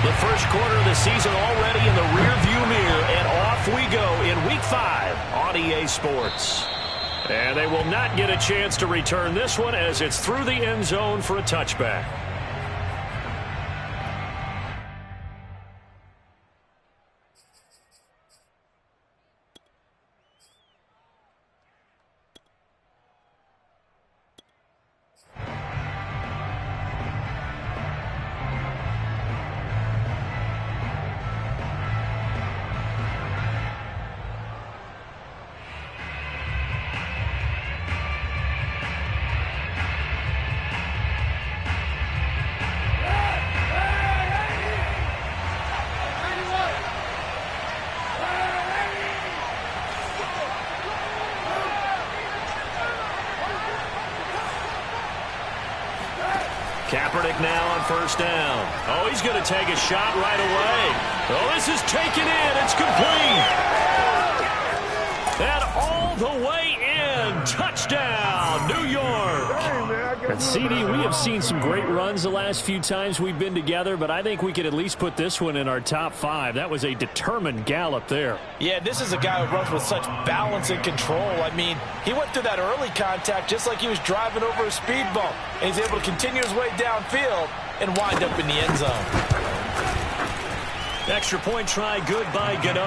The first quarter of the season already in the rearview mirror, and off we go in Week 5 on EA Sports. And they will not get a chance to return this one as it's through the end zone for a touchback. Kaepernick now on first down. Oh, he's going to take a shot right away. Oh, this is taken in. It's complete. And all the way in. Touchdown, New York. And CD, we have seen some great runs the last few times we've been together, but I think we could at least put this one in our top 5. That was a determined gallop there. Yeah, this is a guy who runs with such balance and control. I mean, he went through that early contact just like he was driving over a speed bump. And he's able to continue his way downfield and wind up in the end zone. Extra point try good by Gmen.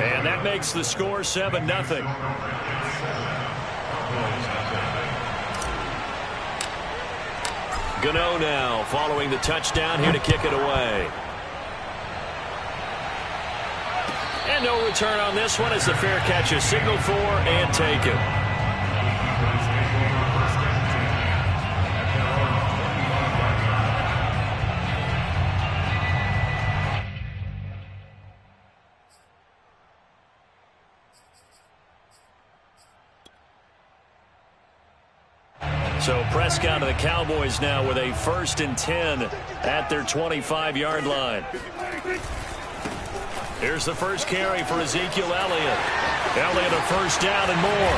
And that makes the score 7-0. Gmen now following the touchdown here to kick it away. And no return on this one as the fair catch is signaled for and taken. So Prescott of the Cowboys now with a 1st and 10 at their 25-yard line. Here's the first carry for Ezekiel Elliott. Elliott a first down and more.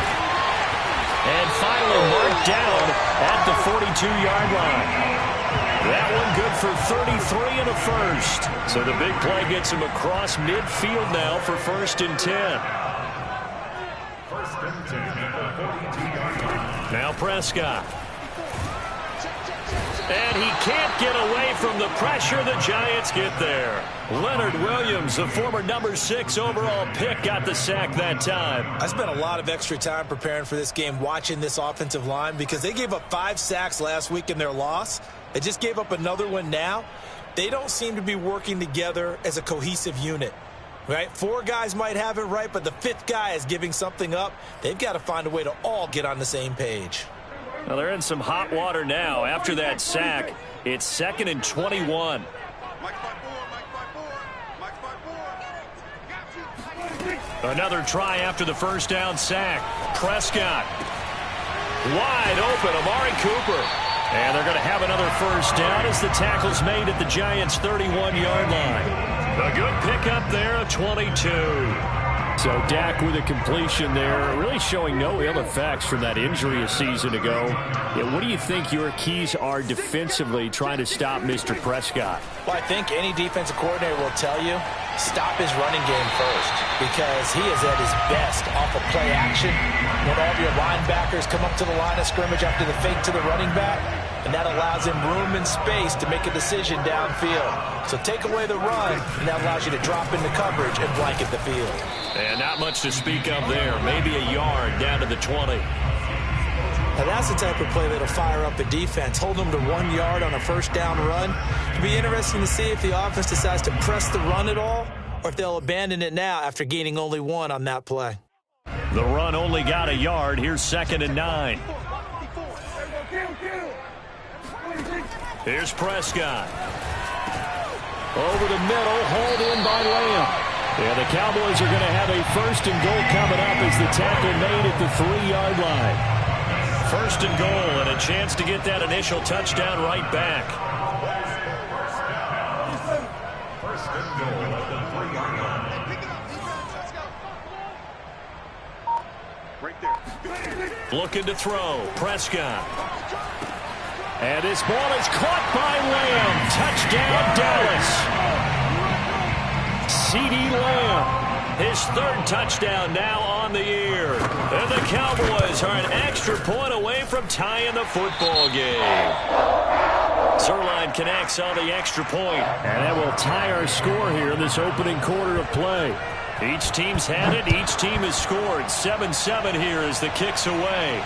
And finally marked down at the 42-yard line. That one good for 33 and a first. So the big play gets him across midfield now for 1st and 10. Now Prescott. And he can't get away from the pressure. The Giants get there. Leonard Williams, the former number 6 overall pick, got the sack that time. I spent a lot of extra time preparing for this game watching this offensive line because they gave up 5 sacks last week in their loss. They just gave up another one now. They don't seem to be working together as a cohesive unit. Right? 4 guys might have it right, but the 5th guy is giving something up. They've got to find a way to all get on the same page. Well, they're in some hot water now. After that sack, it's 2nd and 21. Another try after the first down sack. Prescott. Wide open, Amari Cooper. And they're going to have another first down as the tackle's made at the Giants' 31-yard line. A good pickup there, a 22. So Dak with a completion there, really showing no ill effects from that injury a season ago. Yeah, what do you think your keys are defensively trying to stop Mr. Prescott? Well, I think any defensive coordinator will tell you, stop his running game first because he is at his best off of play action when all of your linebackers come up to the line of scrimmage after the fake to the running back, and that allows him room and space to make a decision downfield. So take away the run, and that allows you to drop into coverage and blanket the field. And not much to speak of there. Maybe a yard down to the 20. Now that's the type of play that'll fire up a defense. Hold them to 1 yard on a first down run. It'll be interesting to see if the offense decides to press the run at all or if they'll abandon it now after gaining only 1 on that play. The run only got a yard. Here's 2nd and 9. Here's Prescott. Over the middle, hauled in by Lamb. Yeah, the Cowboys are going to have a 1st and goal coming up as the tackle made at the 3-yard line. 1st and goal and a chance to get that initial touchdown right back. 1st and goal at the 3-yard line. Right there. Looking to throw. Prescott. And this ball is caught by Lamb. Touchdown, Dallas. CeeDee Lamb. His third touchdown now on the year. And the Cowboys are an extra point away from tying the football game. Zerline connects on the extra point. And that will tie our score here in this opening quarter of play. Each team's had it. Each team has scored. 7-7 here as the kick's away.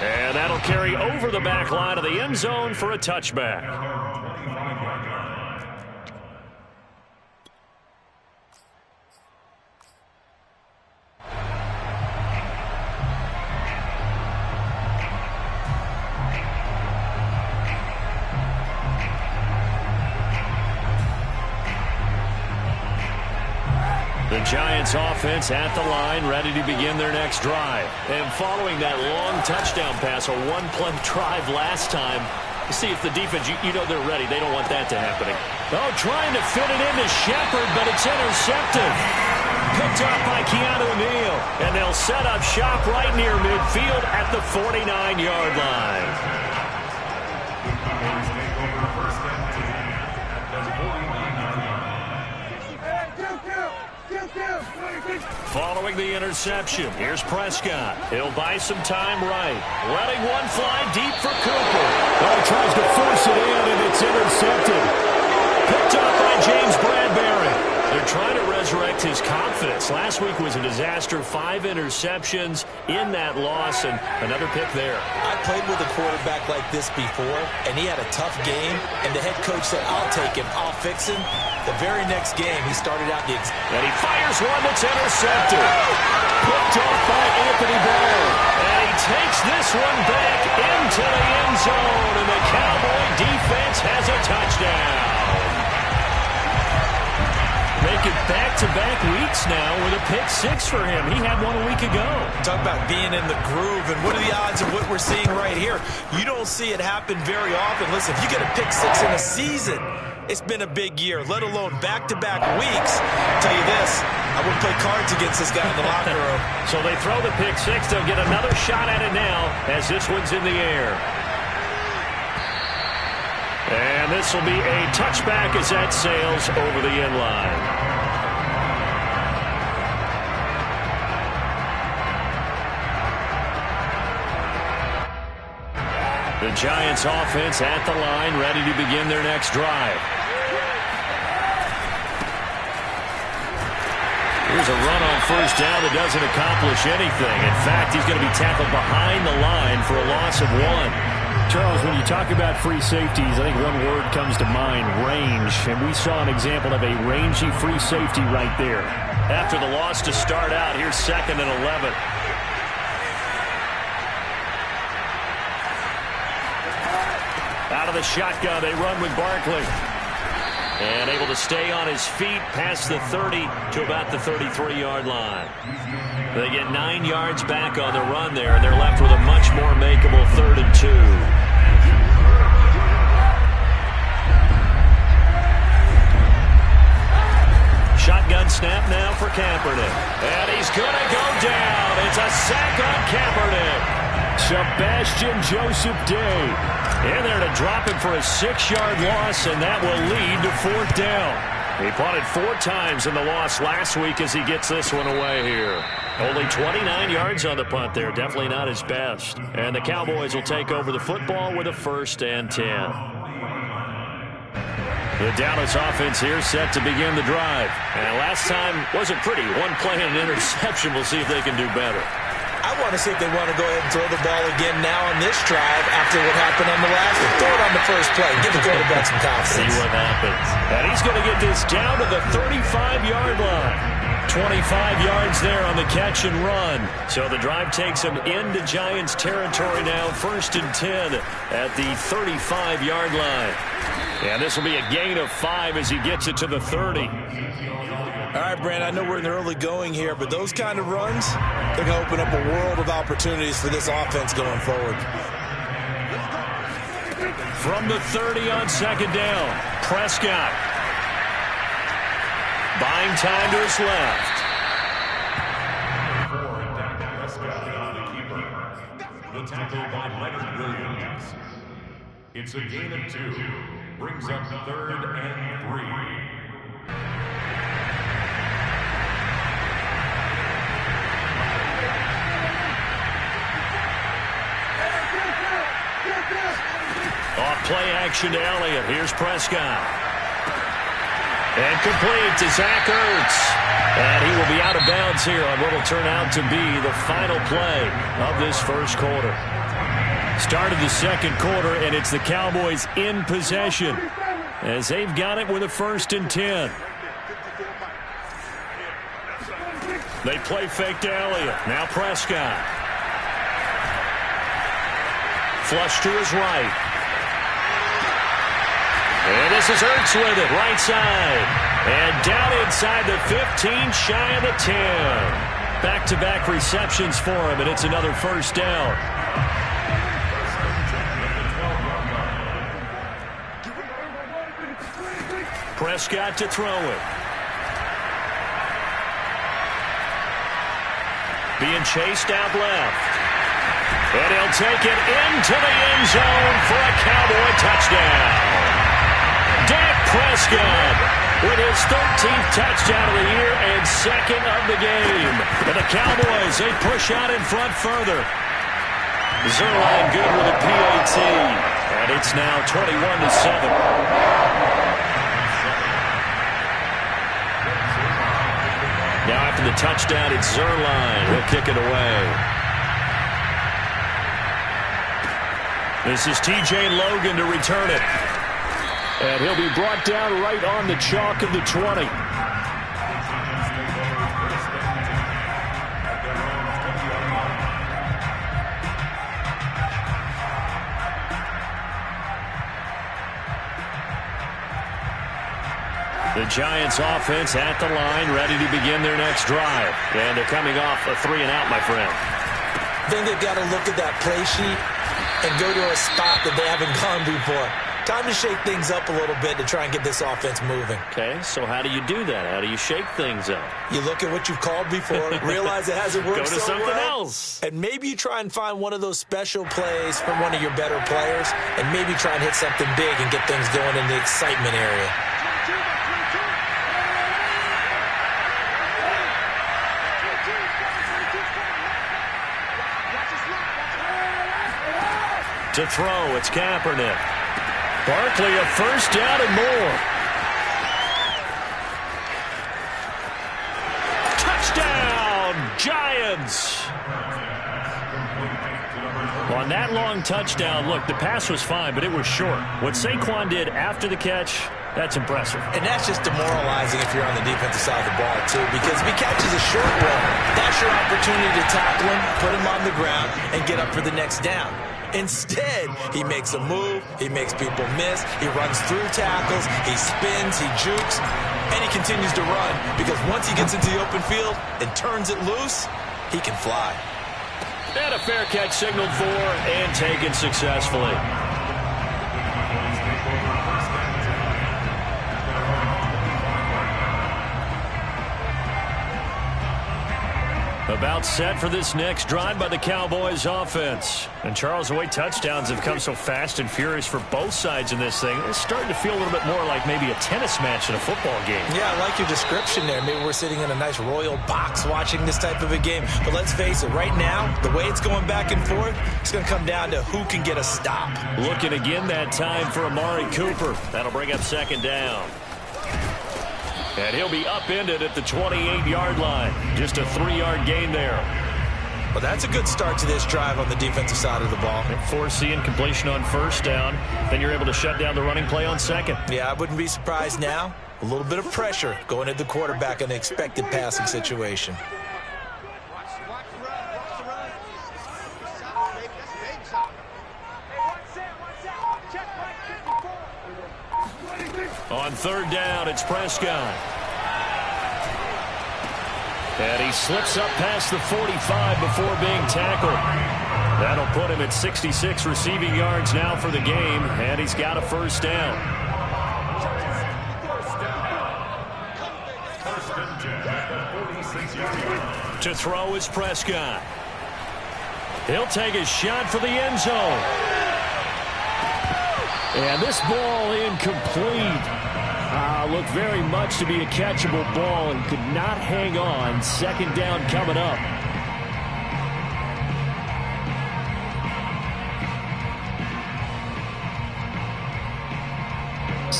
And that'll carry over the back line of the end zone for a touchback. The Giants offense at the line, ready to begin their next drive. And following that long touchdown pass, a one-play drive last time, see if the defense, you know they're ready. They don't want that to happen. Oh, trying to fit it into Shepard, but it's intercepted. Picked up by Keanu Neal. And they'll set up shop right near midfield at the 49-yard line. Following the interception, here's Prescott. He'll buy some time right. Letting one fly deep for Cooper. Oh, he tries to force it in, and it's intercepted. Picked up by James Bradbury. They're trying to resurrect his confidence. Last week was a disaster. 5 interceptions in that loss, and another pick there. I played with a quarterback like this before, and he had a tough game, and the head coach said, I'll take him, I'll fix him. The very next game, he started out and he fires one that's intercepted. Picked off by Anthony Barr. And he takes this one back into the end zone, and the Cowboy defense has a touchdown. Making back-to-back weeks now with a pick 6 for him. He had one a week ago. Talk about being in the groove, and what are the odds of what we're seeing right here? You don't see it happen very often. Listen, if you get a pick 6 in a season, it's been a big year, let alone back-to-back weeks. I'll tell you this, I wouldn't play cards against this guy in the locker room. So they throw the pick 6. They'll get another shot at it now as this one's in the air. And this will be a touchback as that sails over the end line. The Giants offense at the line, ready to begin their next drive. Here's a run on first down that doesn't accomplish anything. In fact, he's going to be tackled behind the line for a loss of 1. Charles, when you talk about free safeties, I think one word comes to mind, range. And we saw an example of a rangy free safety right there. After the loss to start out, here's 2nd and 11. Out of the shotgun, they run with Barkley. And able to stay on his feet past the 30 to about the 33-yard line. They get 9 yards back on the run there, and they're left with a much more makeable 3rd and 2. Shotgun snap now for Kaepernick. And he's going to go down. It's a sack on Kaepernick. Sebastian Joseph Day in there to drop him for a 6-yard loss, and that will lead to 4th down. He punted 4 times in the loss last week as he gets this one away here. Only 29 yards on the punt there. Definitely not his best. And the Cowboys will take over the football with a 1st and 10. The Dallas offense here set to begin the drive. And last time wasn't pretty. 1 play and an interception. We'll see if they can do better. I want to see if they want to go ahead and throw the ball again now on this drive after what happened on the last one. Throw it on the first play. Give the quarterback some confidence. See what happens. And he's going to get this down to the 35-yard line. 25 yards there on the catch and run. So the drive takes him into Giants territory now. 1st and 10 at the 35-yard line. And this will be a gain of 5 as he gets it to the 30. All right, Brand, I know we're in the early going here, but those kind of runs, they're going to open up a world of opportunities for this offense going forward. From the 30 on 2nd down, Prescott. Buying time to his left. The tackle by Leonard Williams. It's a gain of 2. Brings up 3rd and 3. Play action to Elliott. Here's Prescott. And complete to Zach Ertz. And he will be out of bounds here on what will turn out to be the final play of this first quarter. Started the second quarter, and it's the Cowboys in possession as they've got it with a 1st and 10. They play fake to Elliott. Now Prescott. Flush to his right. And this is Ertz with it, right side. And down inside the 15, shy of the 10. Back-to-back receptions for him, and it's another 1st down. Prescott to throw it. Being chased out left. And he'll take it into the end zone for a Cowboy touchdown. Dak Prescott with his 13th touchdown of the year and 2nd of the game. And the Cowboys, they push out in front further. Zerline good with a PAT. And it's now 21-7. Now after the touchdown, it's Zerline. He'll kick it away. This is T.J. Logan to return it. And he'll be brought down right on the chalk of the 20. The Giants offense at the line, ready to begin their next drive. And they're coming off a 3-and-out, my friend. I think they've got to look at that play sheet and go to a spot that they haven't gone before. Time to shake things up a little bit to try and get this offense moving. Okay, so how do you do that? How do you shake things up? You look at what you've called before, realize it hasn't worked so well. Go to something else. And maybe you try and find one of those special plays from one of your better players, and maybe try and hit something big and get things going in the excitement area. To throw, it's Kaepernick. Barkley a 1st down and more. Touchdown, Giants. On that long touchdown, look, the pass was fine, but it was short. What Saquon did after the catch, that's impressive. And that's just demoralizing if you're on the defensive side of the ball, too, because if he catches a short one, that's your opportunity to tackle him, put him on the ground, and get up for the next down. Instead, he makes a move, he makes people miss, he runs through tackles, he spins, he jukes, and he continues to run because once he gets into the open field and turns it loose, he can fly. And a fair catch signaled for and taken successfully. About set for this next drive by the Cowboys offense. And Charles, the way touchdowns have come so fast and furious for both sides in this thing, it's starting to feel a little bit more like maybe a tennis match in a football game. Yeah, I like your description there. Maybe we're sitting in a nice royal box watching this type of a game. But let's face it, right now, the way it's going back and forth, it's going to come down to who can get a stop. Looking again that time for Amari Cooper. That'll bring up 2nd down. And he'll be upended at the 28-yard line. Just a 3-yard gain there. Well, that's a good start to this drive on the defensive side of the ball. And foreseeing completion on 1st down. Then you're able to shut down the running play on 2nd. Yeah, I wouldn't be surprised now. A little bit of pressure going at the quarterback in an expected passing situation. On 3rd down, it's Prescott. And he slips up past the 45 before being tackled. That'll put him at 66 receiving yards now for the game, and he's got a 1st down. To throw is Prescott. He'll take a shot for the end zone. And this ball incomplete. Looked very much to be a catchable ball and could not hang on. 2nd down coming up.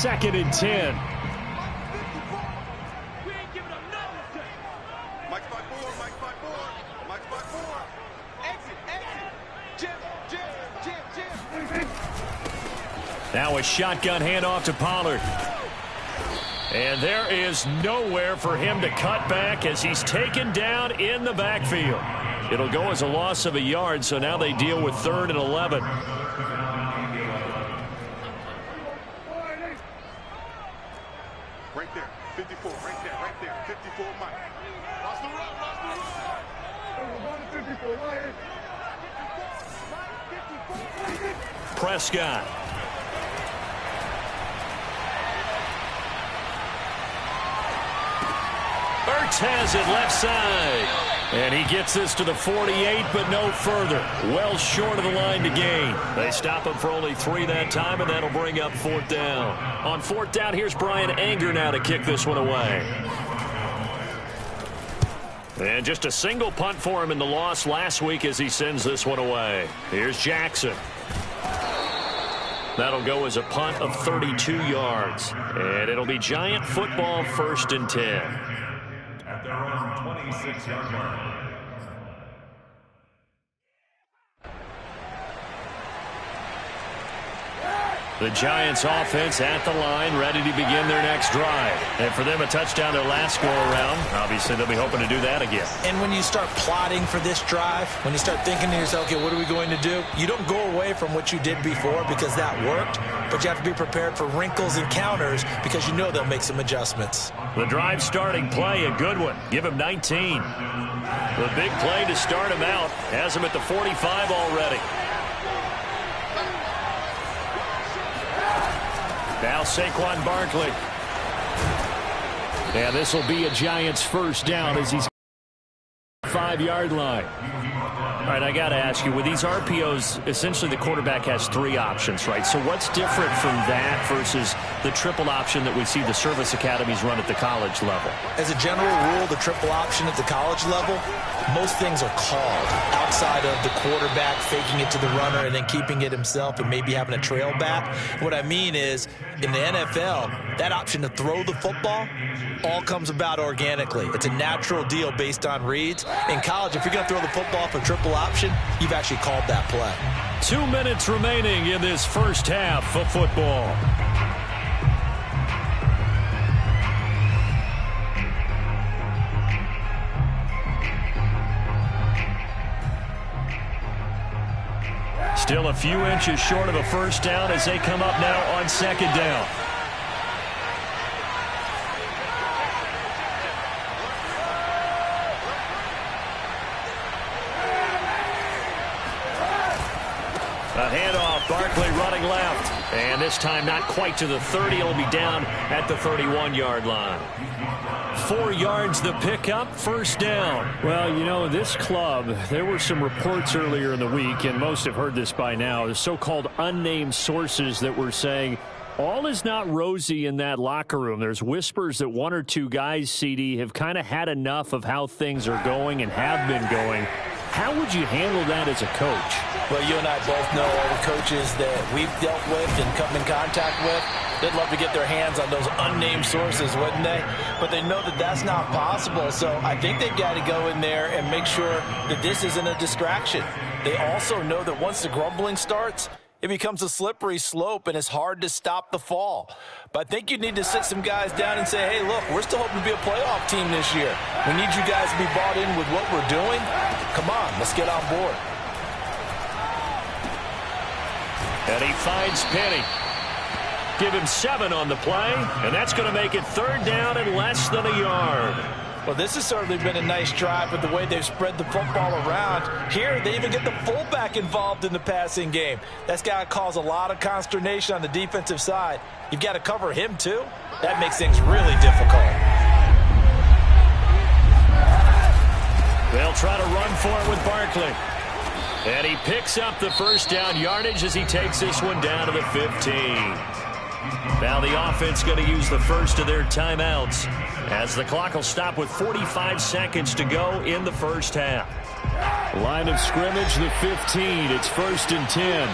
2nd and 10. Now a shotgun handoff to Pollard. And there is nowhere for him to cut back as he's taken down in the backfield. It'll go as a loss of a yard, so now they deal with 3rd and 11. Right there, 54, right there, 54, Mike. Lost the run, Prescott. Ertz has it left side. And he gets this to the 48, but no further. Well short of the line to gain. They stop him for only 3 that time, and that'll bring up 4th down. On 4th down, here's Brian Anger now to kick this one away. And just a single punt for him in the loss last week as he sends this one away. Here's Jackson. That'll go as a punt of 32 yards. And it'll be Giant football, 1st and 10. At their own 26-yard line. The Giants offense at the line, ready to begin their next drive. And for them, a touchdown their last go-around. Obviously, they'll be hoping to do that again. And when you start plotting for this drive, when you start thinking to yourself, okay, what are we going to do? You don't go away from what you did before because that worked, but you have to be prepared for wrinkles and counters because you know they'll make some adjustments. The drive starting play, a good one. Give him 19. The big play to start him out has him at the 45 already. Now Saquon Barkley. And this will be a Giants 1st down as he's 5-yard line. All right, I got to ask you, with these RPOs, essentially the quarterback has 3 options, right? So what's different from that versus the triple option that we see the service academies run at the college level? As a general rule, the triple option at the college level, most things are called outside of the quarterback faking it to the runner and then keeping it himself and maybe having a trail back. What I mean is, in the NFL, that option to throw the football all comes about organically. It's a natural deal based on reads. In college, if you're going to throw the football for triple option, you've actually called that play. 2 minutes remaining in this first half of football. Still a few inches short of a 1st down as they come up now on 2nd down. A handoff, Barkley running left. And this time not quite to the 30. It'll be down at the 31-yard line. 4 yards the pickup, 1st down. Well, you know, this club, there were some reports earlier in the week, and most have heard this by now, the so-called unnamed sources that were saying all is not rosy in that locker room. There's whispers that 1 or 2 guys, CD, have kind of had enough of how things are going and have been going. How would you handle that as a coach? Well, you and I both know all the coaches that we've dealt with and come in contact with. They'd love to get their hands on those unnamed sources, wouldn't they? But they know that that's not possible. So I think they've got to go in there and make sure that this isn't a distraction. They also know that once the grumbling starts, it becomes a slippery slope, and it's hard to stop the fall. But I think you need to sit some guys down and say, hey, look, we're still hoping to be a playoff team this year. We need you guys to be bought in with what we're doing. Come on, let's get on board. And he finds Penny. Give him 7 on the play, and that's going to make it 3rd down and less than a yard. Well, this has certainly been a nice drive with the way they've spread the football around. Here, they even get the fullback involved in the passing game. That's got to cause a lot of consternation on the defensive side. You've got to cover him, too. That makes things really difficult. They'll try to run for it with Barkley. And he picks up the 1st down yardage as he takes this one down to the 15. Now the offense going to use the first of their timeouts as the clock will stop with 45 seconds to go in the first half. Line of scrimmage, the 15. It's 1st and 10.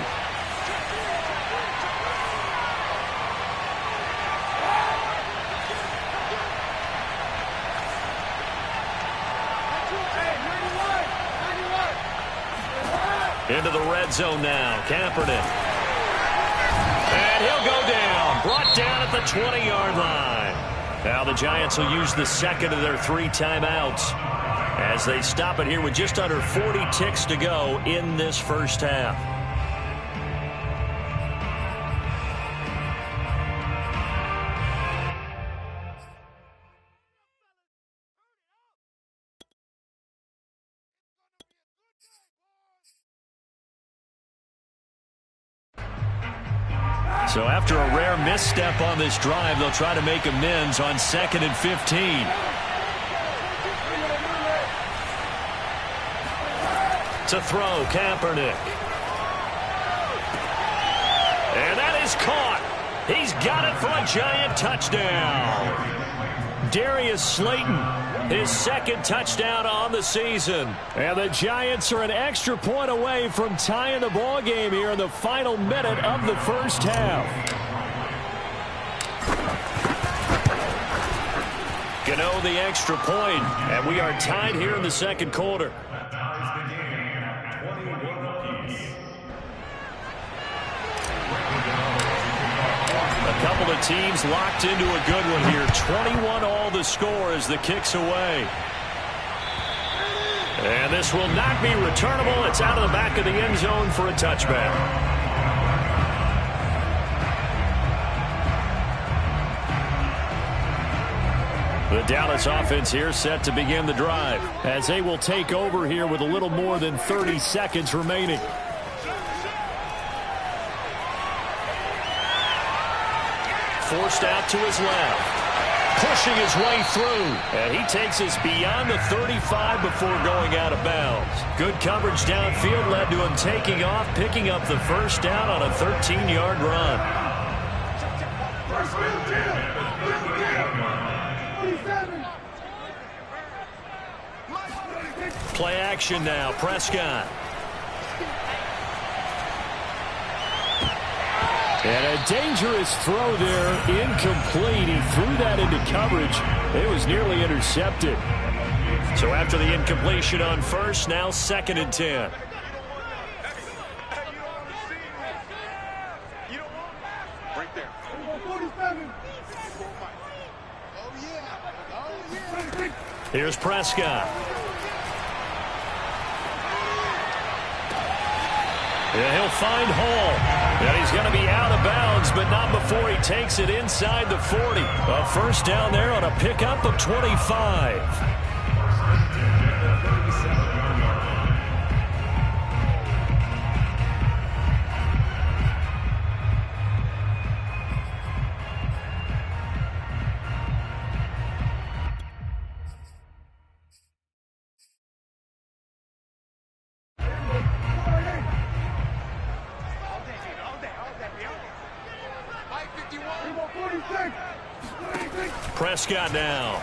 Into the red zone now. Kaepernick. And he'll go down. Brought down at the 20-yard line. Now the Giants will use the second of their 3 timeouts as they stop it here with just under 40 ticks to go in this first half. So after a rare misstep on this drive, they'll try to make amends on 2nd and 15. To throw, Kaepernick. And that is caught. He's got it for a Giant touchdown. Darius Slayton, his 2nd touchdown on the season. And the Giants are an extra point away from tying the ball game here in the final minute of the first half. Gano the extra point, and we are tied here in the second quarter. A couple of teams locked into a good one here. 21-all the score as the kick's away. And this will not be returnable. It's out of the back of the end zone for a touchback. The Dallas offense here set to begin the drive as they will take over here with a little more than 30 seconds remaining. Forced out to his left. Pushing his way through. And he takes us beyond the 35 before going out of bounds. Good coverage downfield led to him taking off, picking up the first down on a 13-yard run. Play action now. Prescott. And a dangerous throw there, incomplete. He threw that into coverage. It was nearly intercepted. So after the incompletion on first, now 2nd and 10. Right there. Here's Prescott. Yeah, he'll find Hall. And he's going to be out of bounds, but not before he takes it inside the 40. A first down there on a pickup of 25. Prescott now.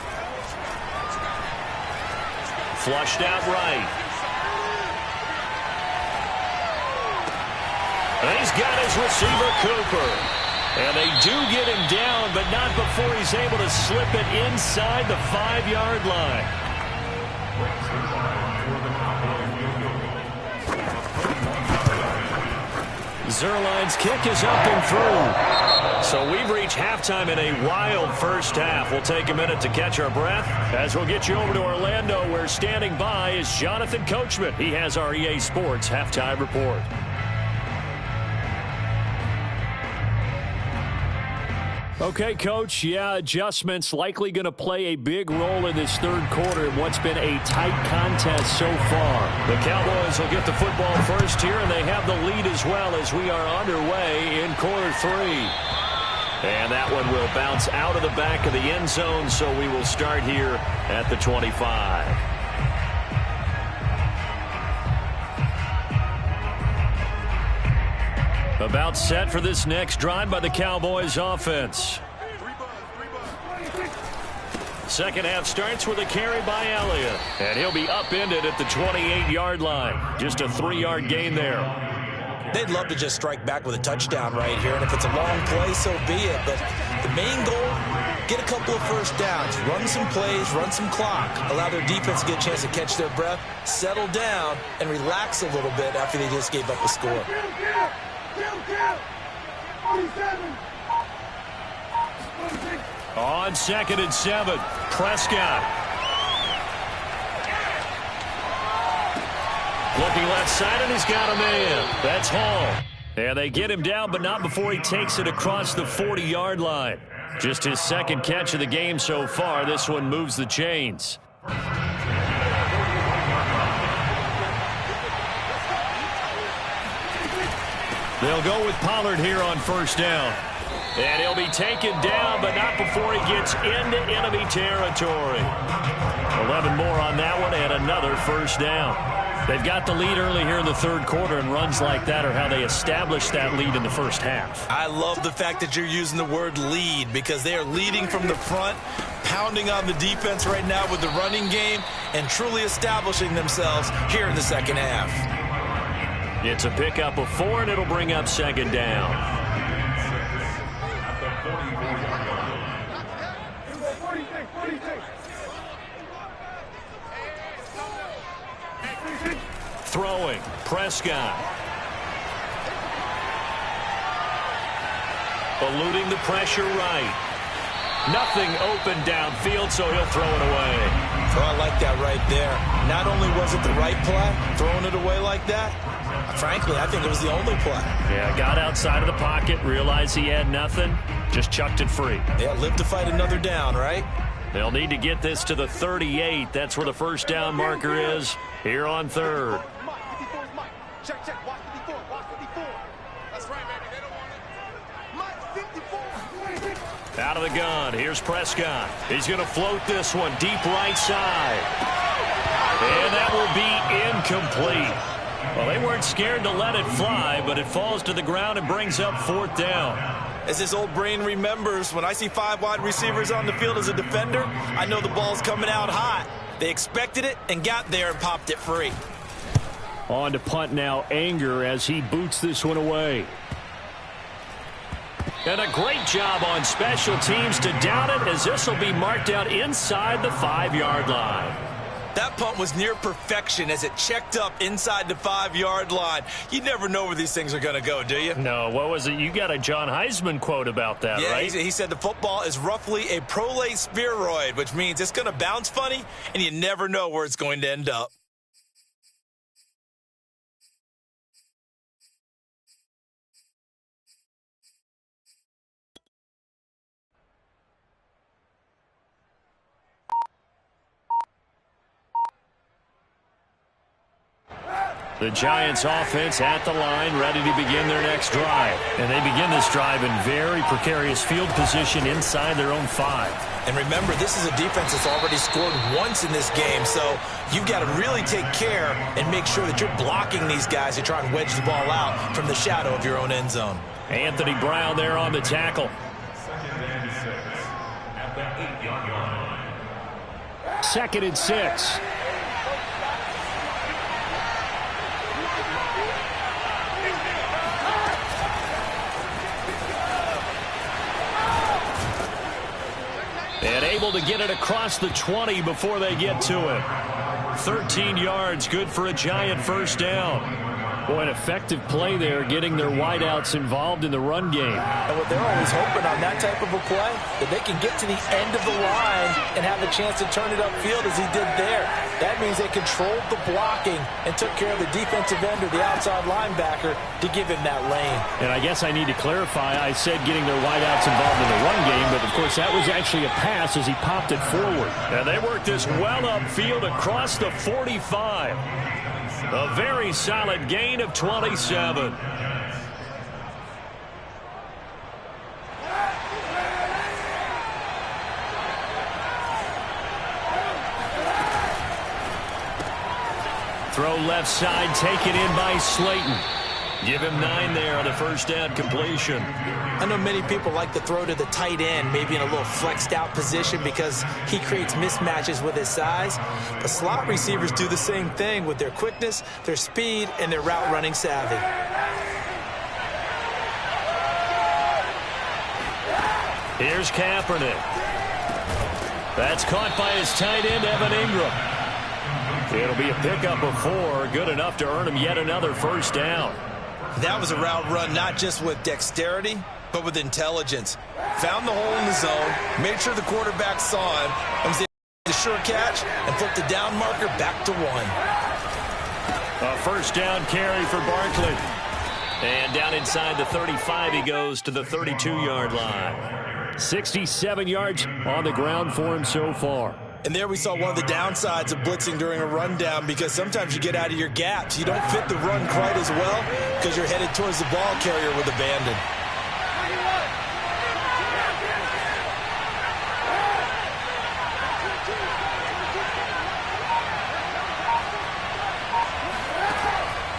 Flushed out right. And he's got his receiver, Cooper. And they do get him down, but not before he's able to slip it inside the 5-yard line. Zerline's kick is up and through. So we've reached halftime in a wild first half. We'll take a minute to catch our breath as we'll get you over to Orlando, where standing by is Jonathan Coachman. He has our EA Sports halftime report. Okay, Coach, yeah, adjustments likely going to play a big role in this third quarter in what's been a tight contest so far. The Cowboys will get the football first here, and they have the lead as well as we are underway in quarter 3. And that one will bounce out of the back of the end zone, so we will start here at the 25. About set for this next drive by the Cowboys offense. Second half starts with a carry by Elliott. And he'll be upended at the 28-yard line. Just a 3-yard gain there. They'd love to just strike back with a touchdown right here. And if it's a long play, so be it. But the main goal get a couple of first downs, run some plays, run some clock, allow their defense to get a chance to catch their breath, settle down, and relax a little bit after they just gave up a score. On 2nd and 7, Prescott. Looking left side, and he's got a man. That's Hall. And they get him down, but not before he takes it across the 40-yard line. Just his second catch of the game so far. This one moves the chains. They'll go with Pollard here on first down. And he'll be taken down, but not before he gets into enemy territory. 11 more on that one, and another first down. They've got the lead early here in the third quarter, and runs like that are how they establish that lead in the first half. I love the fact that you're using the word lead, because they are leading from the front, pounding on the defense right now with the running game, and truly establishing themselves here in the second half. It's a pickup of 4, and it'll bring up second down. Throwing, Prescott. Eluding the pressure right. Nothing open downfield, so he'll throw it away. So I like that right there. Not only was it the right play, throwing it away like that, frankly, I think it was the only play. Yeah, got outside of the pocket, realized he had nothing, just chucked it free. Yeah, live to fight another down, right? They'll need to get this to the 38. That's where the first down marker is here on third. Check, watch 54, watch 54. That's right, baby, they don't want it. Mike, 54. Out of the gun, here's Prescott. He's going to float this one deep right side. And that will be incomplete. Well, they weren't scared to let it fly, but it falls to the ground and brings up fourth down. As this old brain remembers, when I see 5 wide receivers on the field as a defender, I know the ball's coming out hot. They expected it and got there and popped it free. On to punt now, Anger, as he boots this one away. And a great job on special teams to down it, as this will be marked out inside the 5-yard line. That punt was near perfection as it checked up inside the 5-yard line. You never know where these things are going to go, do you? No, what was it? You got a John Heisman quote about that, right? Yeah, he said the football is roughly a prolate spheroid, which means it's going to bounce funny, and you never know where it's going to end up. The Giants offense at the line, ready to begin their next drive. And they begin this drive in very precarious field position inside their own 5. And remember, this is a defense that's already scored once in this game, so you've got to really take care and make sure that you're blocking these guys to try and wedge the ball out from the shadow of your own end zone. Anthony Brown there on the tackle. 2nd and 6 at the 8-yard line. 2nd and 6. And able to get it across the 20 before they get to it. 13 yards, good for a Giant first down. Boy, an effective play there, getting their wideouts involved in the run game. And what they're always hoping on that type of a play, that they can get to the end of the line and have a chance to turn it upfield as he did there. That means they controlled the blocking and took care of the defensive end or the outside linebacker to give him that lane. And I guess I need to clarify, I said getting their wideouts involved in the run game, but of course that was actually a pass as he popped it forward. And they worked this well upfield across the 45. A very solid gain of 27. Throw left side, taken in by Slayton. Give him 9 there on a first down completion. I know many people like to throw to the tight end, maybe in a little flexed out position because he creates mismatches with his size. But slot receivers do the same thing with their quickness, their speed, and their route running savvy. Here's Kaepernick. That's caught by his tight end, Evan Ingram. It'll be a pickup of 4, good enough to earn him yet another first down. That was a route run not just with dexterity, but with intelligence. Found the hole in the zone, made sure the quarterback saw him, and was able to sure catch and flip the down marker back to 1. A first down carry for Barkley. And down inside the 35, he goes to the 32-yard line. 67 yards on the ground for him so far. And there we saw one of the downsides of blitzing during a rundown, because sometimes you get out of your gaps. You don't fit the run quite as well because you're headed towards the ball carrier with abandon.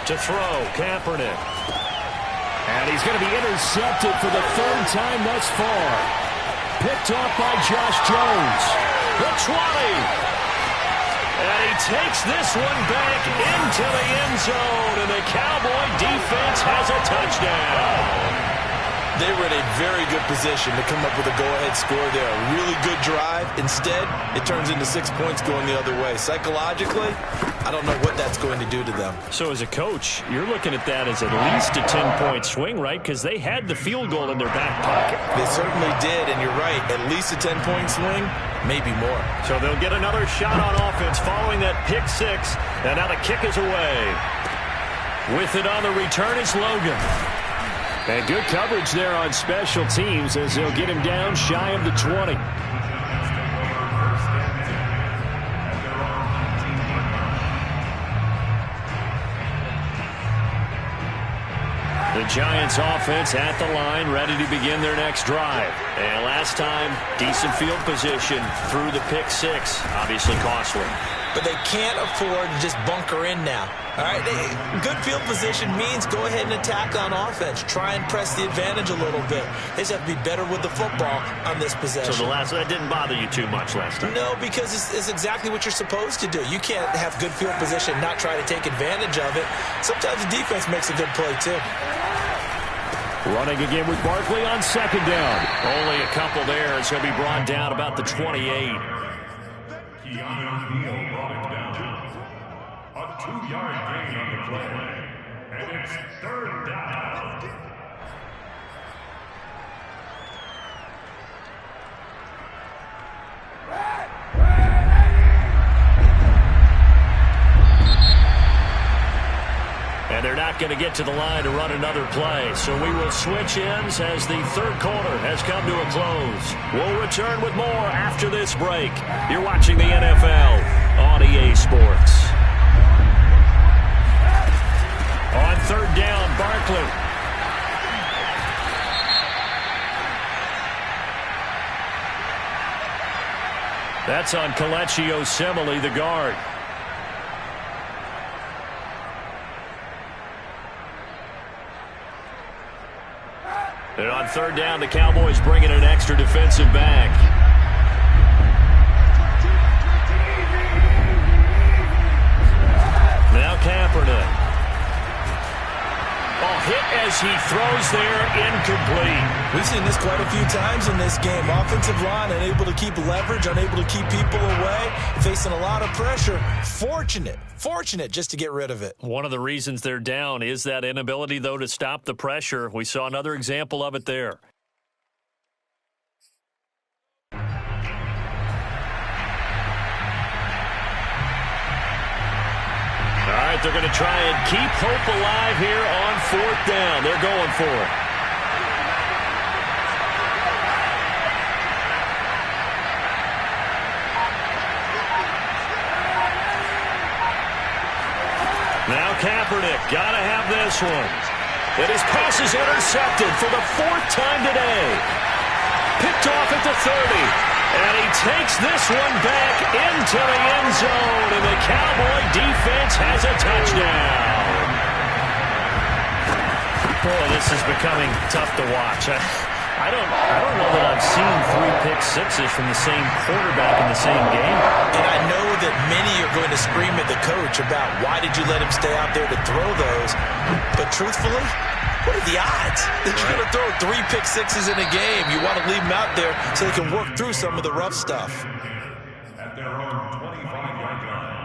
To throw, Kaepernick. And he's going to be intercepted for the 3rd time thus far. Picked off by Josh Jones. The 20. And he takes this one back into the end zone. And the Cowboy defense has a touchdown. They were in a very good position to come up with a go-ahead score there. A really good drive. Instead, it turns into 6 points going the other way. Psychologically, I don't know what that's going to do to them. So as a coach, you're looking at that as at least a 10-point swing, right? Because they had the field goal in their back pocket. They certainly did, and you're right. At least a 10-point swing, maybe more. So they'll get another shot on offense following that pick 6. And now the kick is away. With it on the return is Logan. And good coverage there on special teams as they'll get him down shy of the 20. The Giants offense at the line, ready to begin their next drive. And last time, decent field position through the pick 6. Obviously costly. But they can't afford to just bunker in now. All right, good field position means go ahead and attack on offense. Try and press the advantage a little bit. They just have to be better with the football on this possession. So that didn't bother you too much last time? No, because it's exactly what you're supposed to do. You can't have good field position and not try to take advantage of it. Sometimes the defense makes a good play, too. Running again with Barkley on 2nd down. Only a couple there. It's going to be brought down about the 28. Keanu brought it down. A 2-yard gain on the play. And it's 3rd down. And they're not going to get to the line to run another play. So we will switch ends as the 3rd quarter has come to a close. We'll return with more after this break. You're watching the NFL on EA Sports. On 3rd down, Barkley. That's on Kelechi Osemele, the guard. And on 3rd down, the Cowboys bring in an extra defensive back. Now Kaepernick. Ball hit as he throws there, incomplete. We've seen this quite a few times in this game. Offensive line unable to keep leverage, unable to keep people away, facing a lot of pressure. Fortunate just to get rid of it. One of the reasons they're down is that inability, though, to stop the pressure. We saw another example of it there. All right, they're going to try and keep hope alive here on 4th down. They're going for it. Now Kaepernick, got to have this one. And his pass is intercepted for the 4th time today. Picked off at the 30. And he takes this one back into the end zone. And the Cowboy defense has a touchdown. Boy, this is becoming tough to watch. I don't know that I've seen 3 pick sixes from the same quarterback in the same game. And I know that many are going to scream at the coach about why did you let him stay out there to throw those. But truthfully, what are the odds that you're going to throw 3 pick sixes in a game? You want to leave them out there so they can work through some of the rough stuff. their own 25-yard line.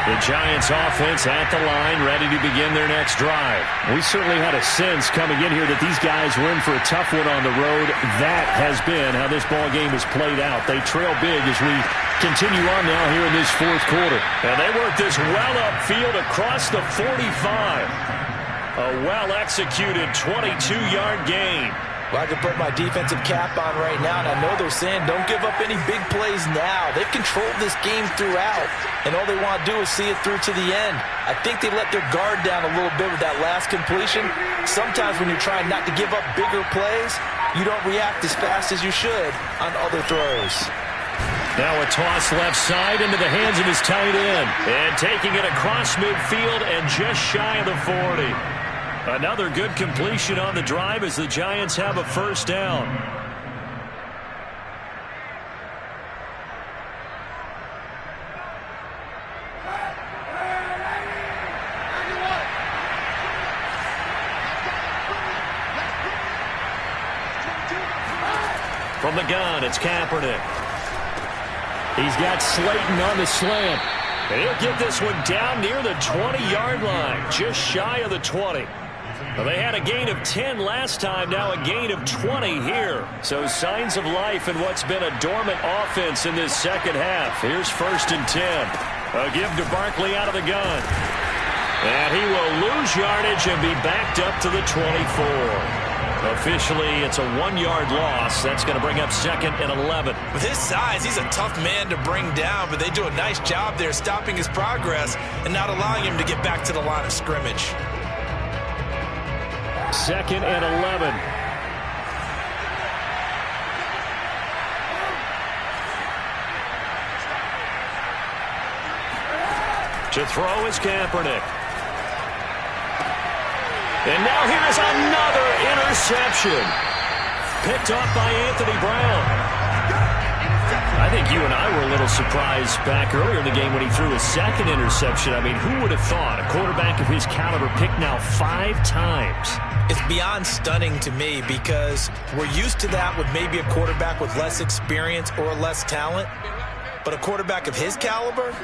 The Giants offense at the line, ready to begin their next drive. We certainly had a sense coming in here that these guys were in for a tough one on the road. That has been how this ball game has played out. They trail big as we continue on now here in this fourth quarter. And they work this well upfield across the 45. A well-executed 22-yard gain. Well, I can put my defensive cap on right now, and I know they're saying don't give up any big plays now. They've controlled this game throughout, and all they want to do is see it through to the end. I think they let their guard down a little bit with that last completion. Sometimes when you're trying not to give up bigger plays, you don't react as fast as you should on other throws. Now a toss left side into the hands of his tight end. And taking it across midfield and just shy of the 40. Another good completion on the drive as the Giants have a first down. From the gun, it's Kaepernick. He's got Slayton on the slant. And he'll get this one down near the 20-yard line, just shy of the 20. Well, they had a gain of 10 last time, now a gain of 20 here. So signs of life in what's been a dormant offense in this second half. Here's 1st and 10. A give to Barkley out of the gun. And he will lose yardage and be backed up to the 24. Officially, it's a 1-yard loss. That's going to bring up 2nd and 11. With his size, he's a tough man to bring down, but they do a nice job there stopping his progress and not allowing him to get back to the line of scrimmage. 2nd and 11. To throw is Kaepernick. And now here's another interception. Picked off by Anthony Brown. I think you and I were a little surprised back earlier in the game when he threw his 2nd interception. I mean, who would have thought a quarterback of his caliber picked now 5 times? It's beyond stunning to me because we're used to that with maybe a quarterback with less experience or less talent. But a quarterback of his caliber,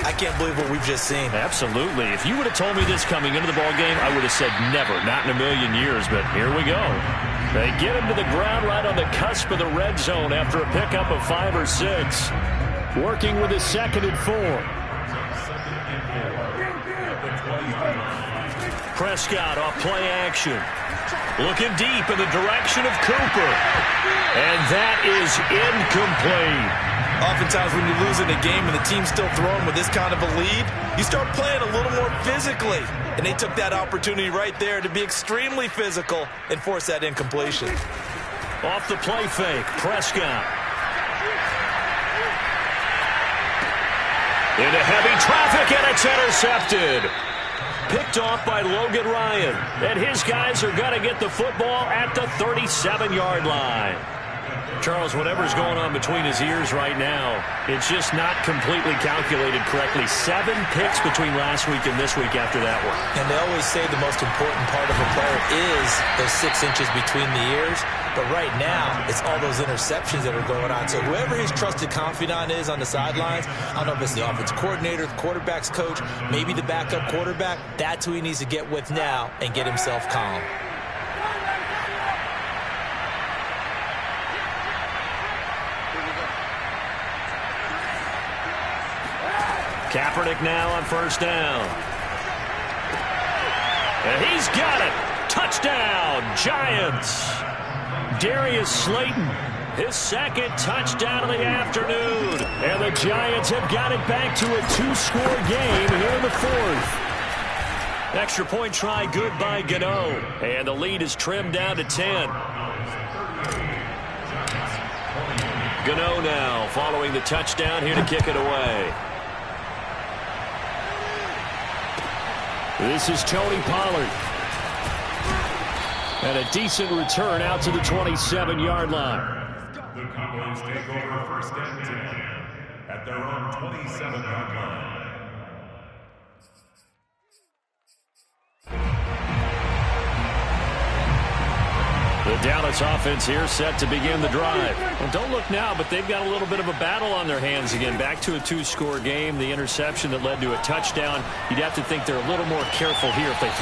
I can't believe what we've just seen. Absolutely. If you would have told me this coming into the ball game, I would have said never, not in a million years. But here we go. They get him to the ground right on the cusp of the red zone after a pickup of 5 or 6. Working with his 2nd and 4. Prescott off play action. Looking deep in the direction of Cooper. And that is incomplete. Oftentimes when you lose in a game and the team's still throwing with this kind of a lead, you start playing a little more physically. And they took that opportunity right there to be extremely physical and force that incompletion. Off the play fake, Prescott. Into heavy traffic, and it's intercepted. Picked off by Logan Ryan. And his guys are going to get the football at the 37-yard line. Charles, whatever's going on between his ears right now, it's just not completely calculated correctly. 7 picks between last week and this week after that one. And they always say the most important part of a player is those 6 inches between the ears. But right now, it's all those interceptions that are going on. So whoever his trusted confidant is on the sidelines, I don't know if it's the offense coordinator, the quarterback's coach, maybe the backup quarterback, that's who he needs to get with now and get himself calm. Kaepernick now on 1st down. And he's got it. Touchdown, Giants. Darius Slayton, his 2nd touchdown of the afternoon. And the Giants have got it back to a 2-score game here in the 4th. Extra point try good by Gano. And the lead is trimmed down to 10. Gano now following the touchdown here to kick it away. This is Tony Pollard. And a decent return out to the 27-yard line. The Cowboys take over 1st and 10 at their own 27-yard line. The Dallas offense here set to begin the drive. Well, don't look now, but they've got a little bit of a battle on their hands again. Back to a 2-score game. The interception that led to a touchdown. You'd have to think they're a little more careful here if they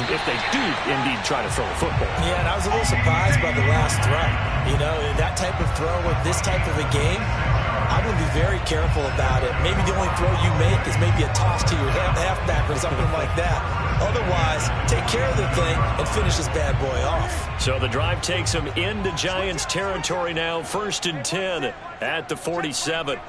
do indeed try to throw the football. Yeah, and I was a little surprised by the last throw. You know, that type of throw with this type of a game, I would be very careful about it. Maybe the only throw you make is maybe a toss to your halfback or something like that. Otherwise, take care of the thing and finish this bad boy off. So the drive takes them into Giants territory now. 1st and 10 at the 47.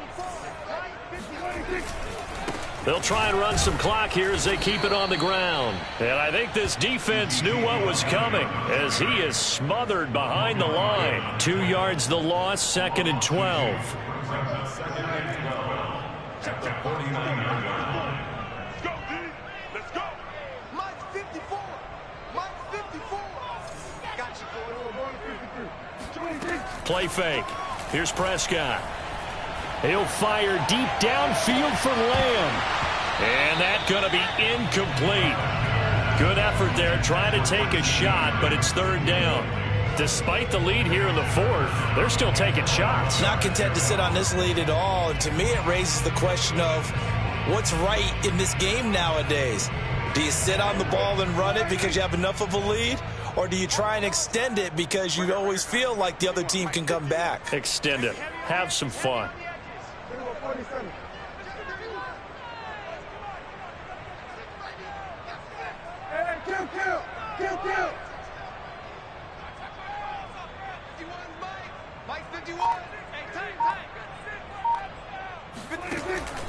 They'll try and run some clock here as they keep it on the ground. And I think this defense knew what was coming as he is smothered behind the line. 2 yards the loss, 2nd and 12. Play fake. Here's Prescott. He'll fire deep downfield for Lamb. And that's going to be incomplete. Good effort there trying to take a shot, but it's 3rd down. Despite the lead here in the 4th, they're still taking shots. Not content to sit on this lead at all. And to me, it raises the question of what's right in this game nowadays. Do you sit on the ball and run it because you have enough of a lead? Or do you try and extend it because you always feel like the other team can come back? Extend it. Have some fun.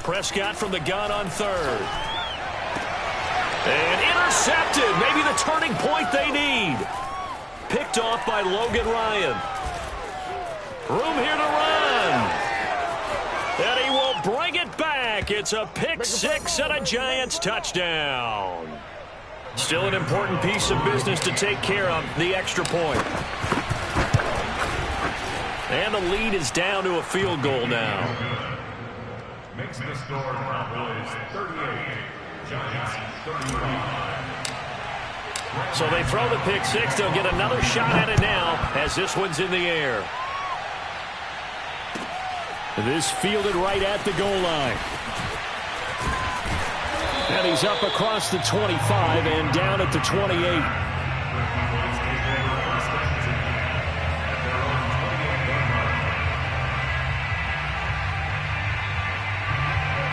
Prescott from the gun on 3rd. And intercepted. Maybe the turning point they need. Picked off by Logan Ryan. Room here to run. And he will bring it back. It's a pick 6 and a Giants touchdown. Still an important piece of business to take care of, the extra point. And the lead is down to a field goal now. Makes the score Cowboys 38, Giants 31. So they throw the pick 6. They'll get another shot at it now as this one's in the air. This fielded right at the goal line. And he's up across the 25 and down at the 28.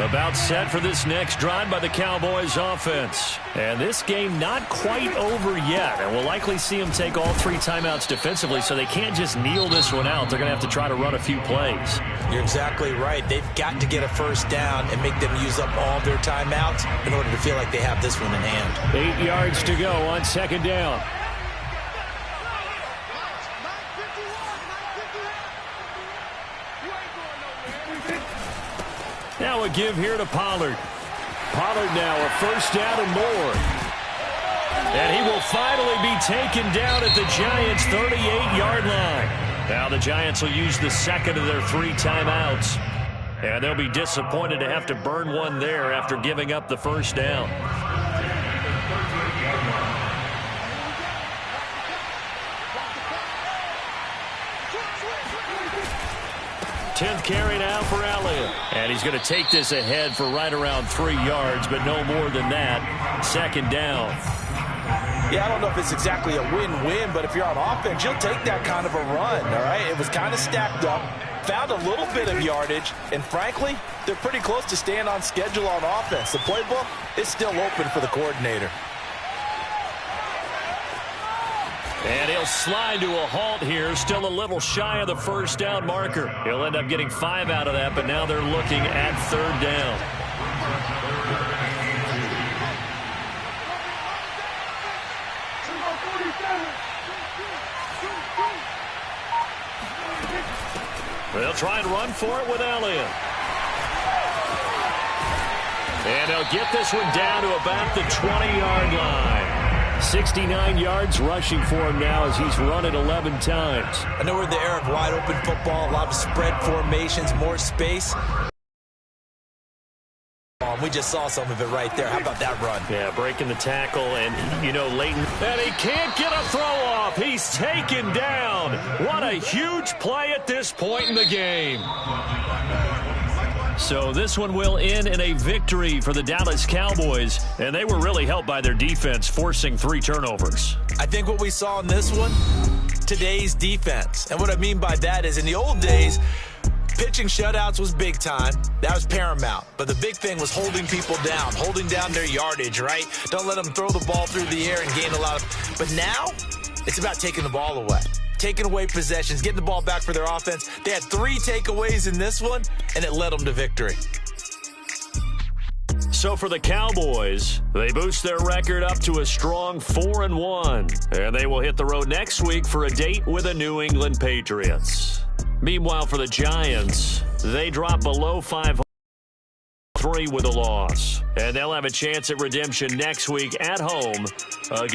About set for this next drive by the Cowboys offense. And this game not quite over yet. And we'll likely see them take all 3 timeouts defensively, so they can't just kneel this one out. They're going to have to try to run a few plays. You're exactly right. They've got to get a 1st down and make them use up all their timeouts in order to feel like they have this one in hand. 8 yards to go on 2nd down. Now a give here to Pollard. Pollard now a 1st down and more. And he will finally be taken down at the Giants' 38-yard line. Now the Giants will use the 2nd of their 3 timeouts. And they'll be disappointed to have to burn one there after giving up the 1st down. 10th carry now for Elliott. And he's going to take this ahead for right around 3 yards, but no more than that. 2nd down. Yeah, I don't know if it's exactly a win-win, but if you're on offense, you'll take that kind of a run, all right? It was kind of stacked up, found a little bit of yardage, and frankly, they're pretty close to staying on schedule on offense. The playbook is still open for the coordinator. And he'll slide to a halt here, still a little shy of the 1st down marker. He'll end up getting 5 out of that, but now they're looking at 3rd down. They'll try and run for it with Elliott. And they'll get this one down to about the 20-yard line. 69 yards rushing for him now as he's run it 11 times. I know we're in the era of wide-open football, a lot of spread formations, more space. We just saw some of it right there. How about that run? Yeah, breaking the tackle, and, Leighton. And he can't get a throw off. He's taken down. What a huge play at this point in the game. So this one will end in a victory for the Dallas Cowboys, and they were really helped by their defense, forcing 3 turnovers. I think what we saw in this one, today's defense. And what I mean by that is in the old days, pitching shutouts was big time. That was paramount. But the big thing was holding people down, holding down their yardage, right? Don't let them throw the ball through the air and gain a lot of... But now, it's about taking the ball away. Taking away possessions, getting the ball back for their offense. They had 3 takeaways in this one, and it led them to victory. So for the Cowboys, they boost their record up to a strong 4-1. And they will hit the road next week for a date with the New England Patriots. Meanwhile, for the Giants, they drop below 500 with a loss. And they'll have a chance at redemption next week at home against